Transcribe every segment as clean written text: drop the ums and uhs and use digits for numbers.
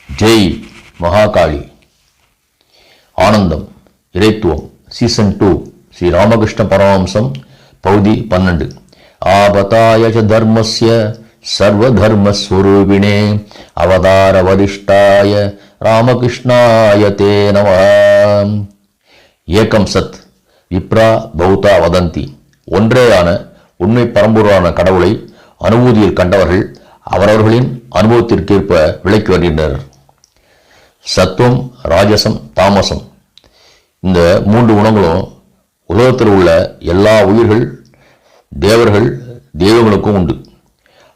ஜெய் மகாகாளி. ஆனந்தம் இறைத்துவம் சீசன் 2 ஸ்ரீ ராமகிருஷ்ண பரமஹம்சம் பகுதி 12. ஆபதாய ச தர்மஸ்ய சர்வதர்மஸ்வரூபிணே அவதார வரிஷ்டாய ராமகிருஷ்ணாய தே நமः. ஏகம் சத் விப்ரா பௌதா வதந்தி. ஒன்றேயான உண்மை பரம்பொருளான கடவுளை அனுபூதியில் கண்டவர்கள் அவரவர்களின் அனுபவத்திற்கேற்ப விளக்கி வருகின்றனர். சத்துவம், ராஜசம், தாமசம் இந்த 3 குணங்களும் உலகத்தில் உள்ள எல்லா உயிர்கள், தேவர்கள், தெய்வங்களுக்கும் உண்டு.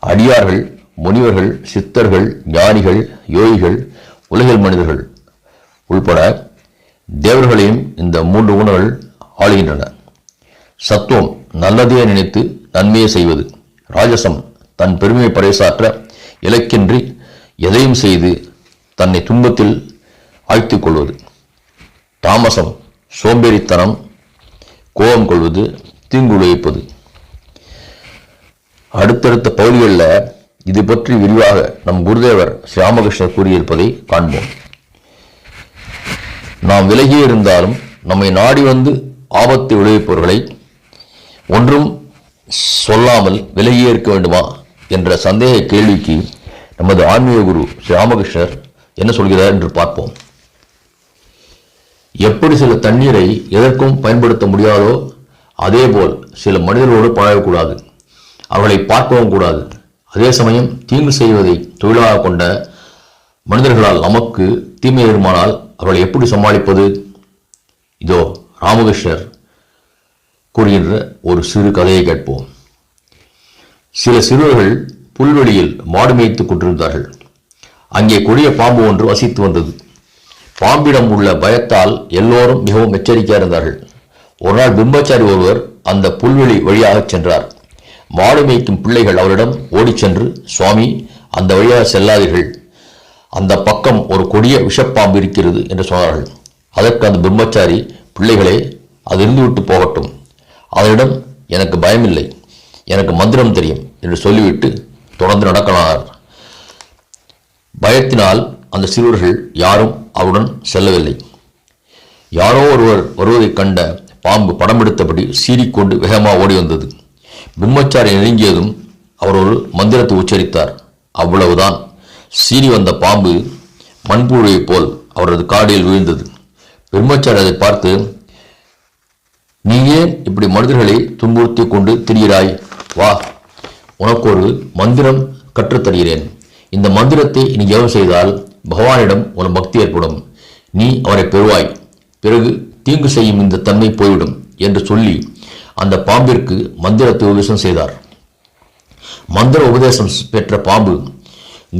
அடியார்கள், முனிவர்கள், சித்தர்கள், ஞானிகள், யோகிகள், உலகில் மனிதர்கள் உள்பட தேவர்களையும் இந்த 3 குணங்கள் ஆளுகின்றன. சத்துவம் நல்லதையே நினைத்து நன்மையை செய்வது. ராஜசம் தன் பெருமையை பறைசாற்ற இலக்கின்றி எதையும் செய்து தன்னை துன்பத்தில் ஆழ்த்திக் கொள்வது. தாமசம் சோம்பேறித்தனம், கோபம் கொள்வது, தீங்கு விளைவிப்பது. அடுத்தடுத்த பகுதிகளில் இது பற்றி விரிவாக நம் குருதேவர் ஸ்ரீ ராமகிருஷ்ணர் கூறியிருப்பதை காண்போம். நாம் விலகியே இருந்தாலும் நம்மை நாடி வந்து ஆபத்தை விளைவிப்பவர்களை ஒன்றும் சொல்லாமல் விலகியே இருக்க வேண்டுமா என்ற சந்தேக கேள்விக்கு நமது ஆன்மீக குரு ஸ்ரீ ராமகிருஷ்ணர் என்ன சொல்கிறார் என்று பார்ப்போம். எப்படி சில தண்ணீரை எதற்கும் பயன்படுத்த முடியாதோ அதேபோல் சில மனிதர்களோடு பழகக்கூடாது, அவர்களை பார்க்கவும் கூடாது. அதே சமயம் தீங்கு செய்வதை தொழிலாக கொண்ட மனிதர்களால் நமக்கு தீமை ஏற்பட்டால் அவர்களை எப்படி சமாளிப்பது? இதோ ராமகிருஷ்ணர் கூறுகின்ற ஒரு சிறு கதையை கேட்போம். சில சிறுவர்கள் புல்வெளியில் மாடு மேய்த்துக் கொண்டிருந்தார்கள். அங்கே கொடிய பாம்பு ஒன்று வசித்து வந்தது. பாம்பிடம் உள்ள பயத்தால் எல்லோரும் மிகவும் எச்சரிக்கையாக இருந்தார்கள். ஒரு நாள் பிரம்மச்சாரி ஒருவர் அந்த புல்வெளி வழியாக சென்றார். மாடு மேய்க்கும் பிள்ளைகள் அவரிடம் ஓடி சென்று, சுவாமி, அந்த வழியாக செல்லாதீர்கள், அந்த பக்கம் ஒரு கொடிய விஷப்பாம்பு இருக்கிறது என்று சொன்னார்கள். அதற்கு அந்த பிரம்மச்சாரி, பிள்ளைகளே, அது இருந்துவிட்டு போகட்டும், அதனிடம் எனக்கு பயமில்லை, எனக்கு மந்திரம் தெரியும் என்று சொல்லிவிட்டு தொடர்ந்து நடக்கலானார். பயத்தினால் அந்த சிறுவர்கள் யாரும் அவருடன் செல்லவில்லை. யாரோ ஒருவர் வருவதைக் கண்ட பாம்பு படம் எடுத்தபடி சீறிக்கொண்டு வேகமாக ஓடி வந்தது. பிரம்மச்சாரி நெருங்கியதும் அவர் ஒரு மந்திரத்தை உச்சரித்தார். அவ்வளவுதான். சீறி வந்த பாம்பு மண்புழுவைப் போல் அவரது காடியில் விழுந்தது. பிரம்மச்சாரி அதை பார்த்து, நீ ஏன் இப்படி மனிதர்களை துன்புறுத்தி கொண்டு திரிகிறாய்? வா, உனக்கு ஒரு மந்திரம் கற்றுத்தருகிறேன். இந்த மந்திரத்தை நீ ஜெபம் செய்தால் பகவானிடம் உனக்கு பக்தி ஏற்படும், நீ அவரை பெறுவாய், பிறகு தீங்கு செய்யும் இந்த தன்மை போய்விடும் என்று சொல்லி அந்த பாம்பிற்கு மந்திரத்தை உபதேசம் செய்தார். மந்திர உபதேசம் பெற்ற பாம்பு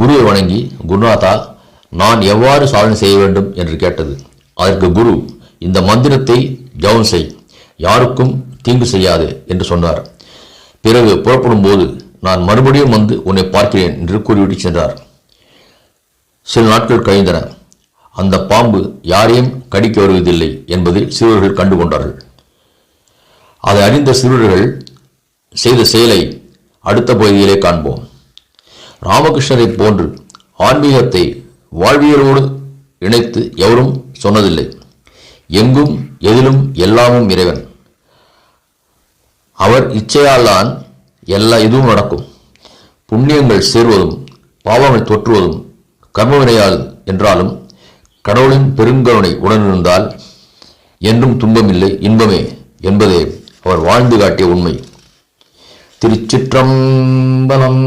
குருவை வணங்கி, குருநாதா, நான் எவ்வாறு சாதனை செய்ய வேண்டும் என்று கேட்டது. அதற்கு குரு, இந்த மந்திரத்தை ஜெபம் செய், யாருக்கும் தீங்கு செய்யாது என்று சொன்னார். பிறகு புறப்படும் போது நான் மறுபடியும் வந்து உன்னை பார்க்கிறேன் என்று கூறிவிட்டு சென்றார். சில நாட்கள் கழிந்தன. அந்த பாம்பு யாரையும் கடிக்க வருவதில்லை என்பதை சிறுவர்கள் கண்டுகொண்டார்கள். அதை அறிந்த சிறுவர்கள் செய்த செயலை அடுத்த பகுதியிலே காண்போம். ராமகிருஷ்ணரை போன்று ஆன்மீகத்தை வாழ்வியலோடு இணைத்து எவரும் சொன்னதில்லை. எங்கும் எதிலும் எல்லாமும் இறைவன். அவர் இச்சையால் தான் இதுவும் நடக்கும். புண்ணியங்கள் சேர்வதும் பாவங்கள் தொற்றுவதும் கர்மவினையால் என்றாலும் கடவுளின் பெருங்கருணை உடனிருந்தால் என்றும் துன்பமில்லை, இன்பமே என்பதே அவர் வாழ்ந்து காட்டிய உண்மை. திருச்சிற்றம்பலம்.